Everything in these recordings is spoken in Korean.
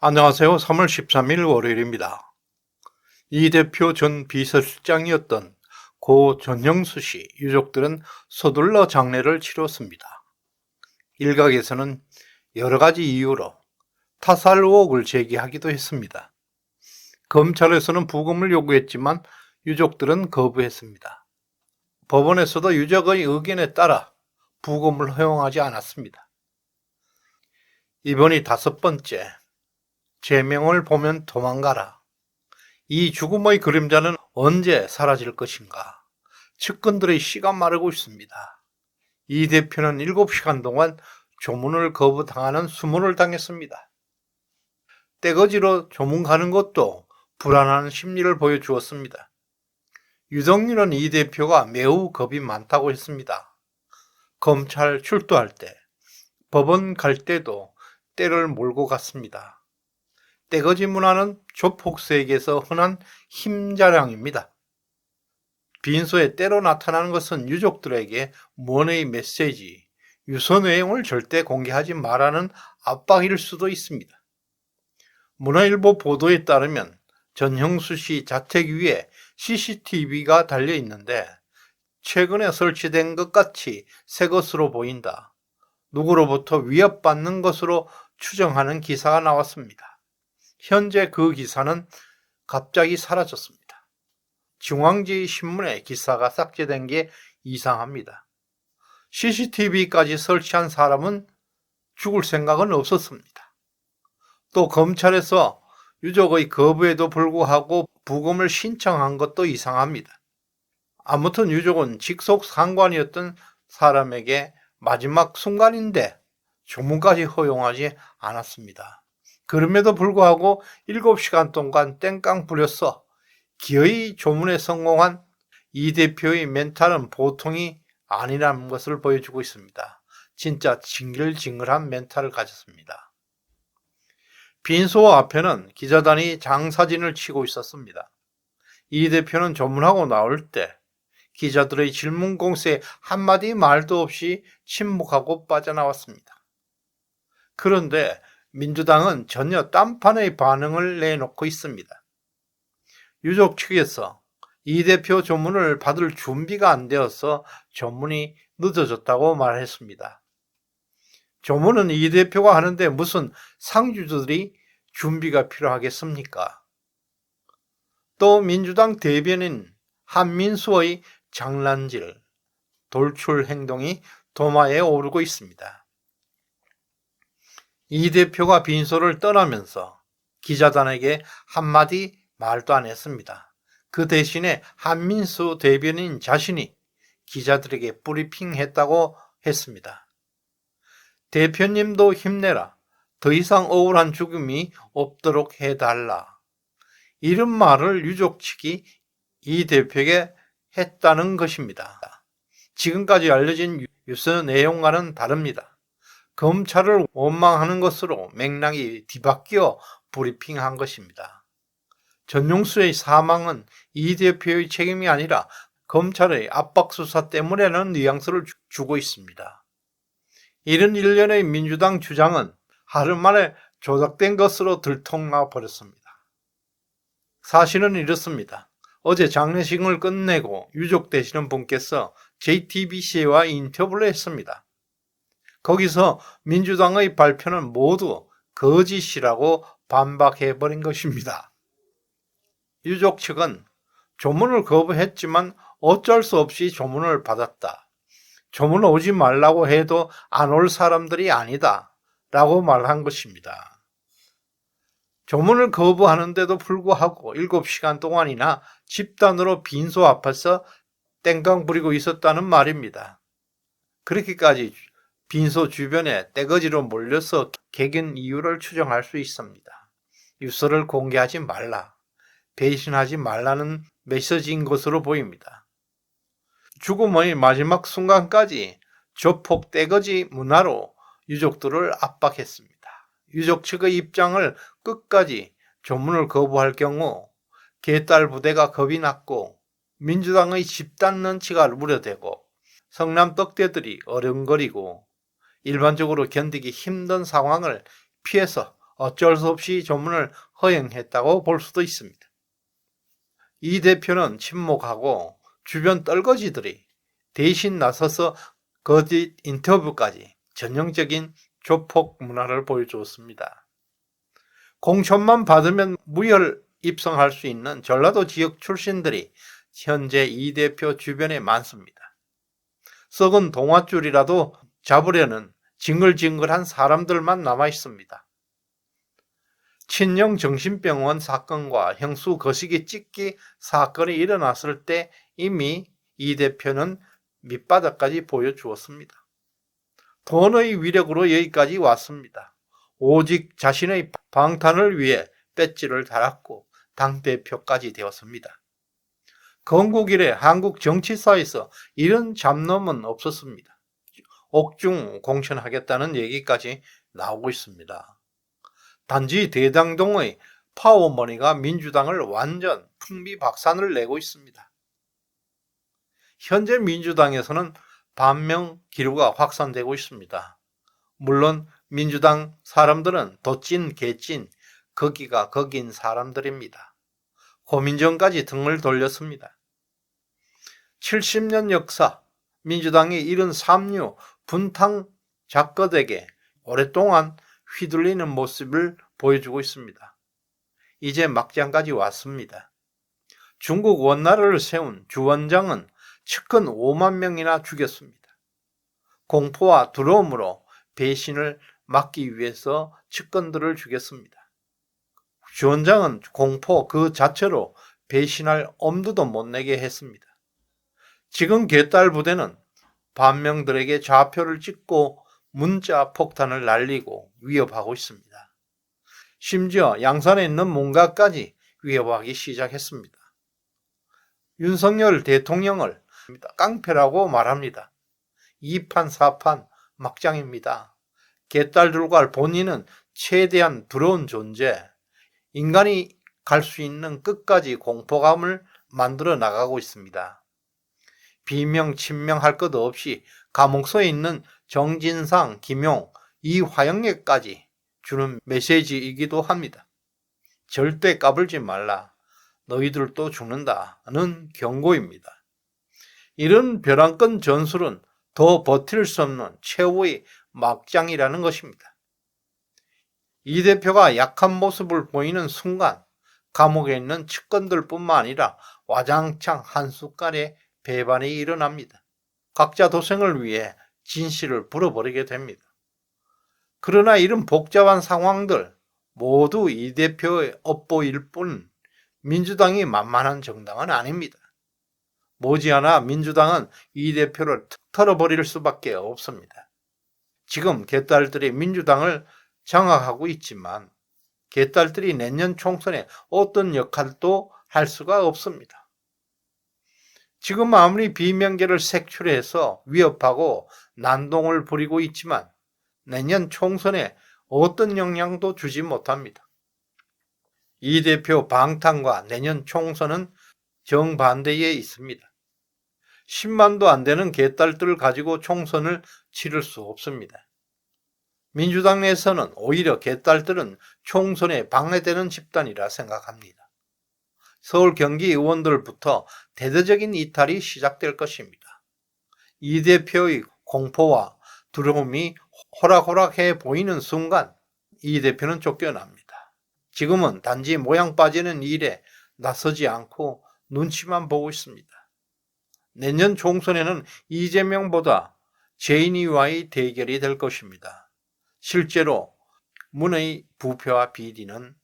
안녕하세요. 3월 13일 월요일입니다. 이 대표 전 비서실장이었던 고 전형수 씨 유족들은 서둘러 장례를 치렀습니다. 일각에서는 여러 가지 이유로 타살 의혹을 제기하기도 했습니다. 검찰에서는 부검을 요구했지만 유족들은 거부했습니다. 법원에서도 유족의 의견에 따라 부검을 허용하지 않았습니다. 이번이 5번째, 제명을 보면 도망가라. 이 죽음의 그림자는 언제 사라질 것인가? 측근들의 씨가 마르고 있습니다. 이 대표는 7시간 동안 조문을 거부당하는 수모를 당했습니다. 떼거지로 조문 가는 것도 불안한 심리를 보여주었습니다. 유동규는 이 대표가 매우 겁이 많다고 했습니다. 검찰 출두할 때, 법원 갈 때도 때를 몰고 갔습니다. 떼거지 문화는 조폭 세계에서 흔한 힘자랑입니다. 빈소에 때로 나타나는 것은 유족들에게 원의 메시지, 유서 내용을 절대 공개하지 말라는 압박일 수도 있습니다. 문화일보 보도에 따르면 전형수 씨 자택 위에 CCTV가 달려 있는데 최근에 설치된 것 같이 새 것으로 보인다. 누구로부터 위협받는 것으로 추정하는 기사가 나왔습니다. 현재 그 기사는 갑자기 사라졌습니다. 중앙지 신문에 기사가 삭제된 게 이상합니다. CCTV까지 설치한 사람은 죽을 생각은 없었습니다. 또 검찰에서 유족의 거부에도 불구하고 부검을 신청한 것도 이상합니다. 아무튼 유족은 직속 상관이었던 사람에게 마지막 순간인데 조문까지 허용하지 않았습니다. 그럼에도 불구하고 7시간 동안 땡깡 부려서 기어이 조문에 성공한 이 대표의 멘탈은 보통이 아니라는 것을 보여주고 있습니다. 진짜 징글징글한 멘탈을 가졌습니다. 빈소 앞에는 기자단이 장사진을 치고 있었습니다. 이 대표는 조문하고 나올 때 기자들의 질문 공세에 한마디 말도 없이 침묵하고 빠져나왔습니다. 그런데 민주당은 전혀 딴판의 반응을 내놓고 있습니다. 유족 측에서 이 대표 조문을 받을 준비가 안 되어서 조문이 늦어졌다고 말했습니다. 조문은 이 대표가 하는데 무슨 상주들이 준비가 필요하겠습니까? 또 민주당 대변인 한민수의 장난질, 돌출 행동이 도마에 오르고 있습니다. 이 대표가 빈소를 떠나면서 기자단에게 한마디 말도 안 했습니다. 그 대신에 한민수 대변인 자신이 기자들에게 브리핑했다고 했습니다. 대표님도 힘내라. 더 이상 억울한 죽음이 없도록 해달라. 이런 말을 유족 측이 이 대표에게 했다는 것입니다. 지금까지 알려진 유서 내용과는 다릅니다. 검찰을 원망하는 것으로 맥락이 뒤바뀌어 브리핑한 것입니다. 전용수의 사망은 이 대표의 책임이 아니라 검찰의 압박수사 때문에라는 뉘앙스를 주고 있습니다. 이런 일련의 민주당 주장은 하루 만에 조작된 것으로 들통나 버렸습니다. 사실은 이렇습니다. 어제 장례식을 끝내고 유족 되시는 분께서 JTBC와 인터뷰를 했습니다. 거기서 민주당의 발표는 모두 거짓이라고 반박해버린 것입니다. 유족 측은 조문을 거부했지만 어쩔 수 없이 조문을 받았다. 조문 오지 말라고 해도 안 올 사람들이 아니다. 라고 말한 것입니다. 조문을 거부하는데도 불구하고 7시간 동안이나 집단으로 빈소 앞에서 땡깡 부리고 있었다는 말입니다. 그렇게까지 빈소 주변에 떼거지로 몰려서 개견 이유를 추정할 수 있습니다. 유서를 공개하지 말라, 배신하지 말라는 메시지인 것으로 보입니다. 죽음의 마지막 순간까지 조폭 떼거지 문화로 유족들을 압박했습니다. 유족 측의 입장을 끝까지 조문을 거부할 경우 개딸 부대가 겁이 났고 민주당의 집단 런치가 우려되고 성남 떡대들이 어른거리고 일반적으로 견디기 힘든 상황을 피해서 어쩔 수 없이 조문을 허용했다고 볼 수도 있습니다. 이 대표는 침묵하고 주변 떨거지들이 대신 나서서 거짓 인터뷰까지 전형적인 조폭 문화를 보여주었습니다. 공천만 받으면 무혈 입성할 수 있는 전라도 지역 출신들이 현재 이 대표 주변에 많습니다. 썩은 동아줄이라도 잡으려는 징글징글한 사람들만 남아 있습니다. 친정 정신병원 사건과 형수 거시기 찢기 사건이 일어났을 때 이미 이 대표는 밑바닥까지 보여주었습니다. 돈의 위력으로 여기까지 왔습니다. 오직 자신의 방탄을 위해 배지를 달았고 당대표까지 되었습니다. 건국 이래 한국 정치사에서 이런 잡놈은 없었습니다. 옥중 공천하겠다는 얘기까지 나오고 있습니다. 단지 대장동의 파워머니가 민주당을 완전 풍비박산을 내고 있습니다. 현재 민주당에서는 반명 기류가 확산되고 있습니다. 물론 민주당 사람들은 도찐 개찐 거기가 거긴 사람들입니다. 고민정까지 등을 돌렸습니다. 70년 역사, 민주당의 이른 삼류 분탕 작거덱에 오랫동안 휘둘리는 모습을 보여주고 있습니다. 이제 막장까지 왔습니다. 중국 원나라를 세운 주원장은 측근 5만 명이나 죽였습니다. 공포와 두려움으로 배신을 막기 위해서 측근들을 죽였습니다. 주원장은 공포 그 자체로 배신할 엄두도 못 내게 했습니다. 지금 개딸 부대는 반명들에게 좌표를 찍고 문자 폭탄을 날리고 위협하고 있습니다. 심지어 양산에 있는 문가까지 위협하기 시작했습니다. 윤석열 대통령을 깡패라고 말합니다. 2판 4판 막장입니다. 개딸들과 본인은 최대한 두려운 존재, 인간이 갈 수 있는 끝까지 공포감을 만들어 나가고 있습니다. 비명, 친명할 것 없이 감옥소에 있는 정진상, 김용, 이화영에까지 주는 메시지이기도 합니다. 절대 까불지 말라. 너희들도 죽는다는 경고입니다. 이런 벼랑끝 전술은 더 버틸 수 없는 최후의 막장이라는 것입니다. 이 대표가 약한 모습을 보이는 순간 감옥에 있는 측근들 뿐만 아니라 와장창 한순간에 배반이 일어납니다. 각자 도생을 위해 진실을 불어버리게 됩니다. 그러나 이런 복잡한 상황들 모두 이 대표의 업보일 뿐 민주당이 만만한 정당은 아닙니다. 머지않아 민주당은 이 대표를 털어버릴 수밖에 없습니다. 지금 개딸들이 민주당을 장악하고 있지만 개딸들이 내년 총선에 어떤 역할도 할 수가 없습니다. 지금 아무리 비명계를 색출해서 위협하고 난동을 부리고 있지만 내년 총선에 어떤 영향도 주지 못합니다. 이 대표 방탄과 내년 총선은 정반대에 있습니다. 10만도 안 되는 개딸들을 가지고 총선을 치를 수 없습니다. 민주당 내에서는 오히려 개딸들은 총선에 방해되는 집단이라 생각합니다. 서울 경기 의원들부터 대대적인 이탈이 시작될 것입니다. 이 대표의 공포와 두려움이 호락호락해 보이는 순간 이 대표는 쫓겨납니다. 지금은 단지 모양 빠지는 일에 나서지 않고 눈치만 보고 있습니다. 내년 총선에는 이재명보다 제인이와의 대결이 될 것입니다. 실제로 문의 부표와 비리는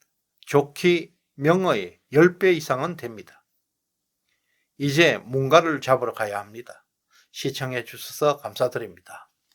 좋기 명의 10배 이상은 됩니다. 이제 뭔가를 잡으러 가야 합니다. 시청해 주셔서 감사드립니다.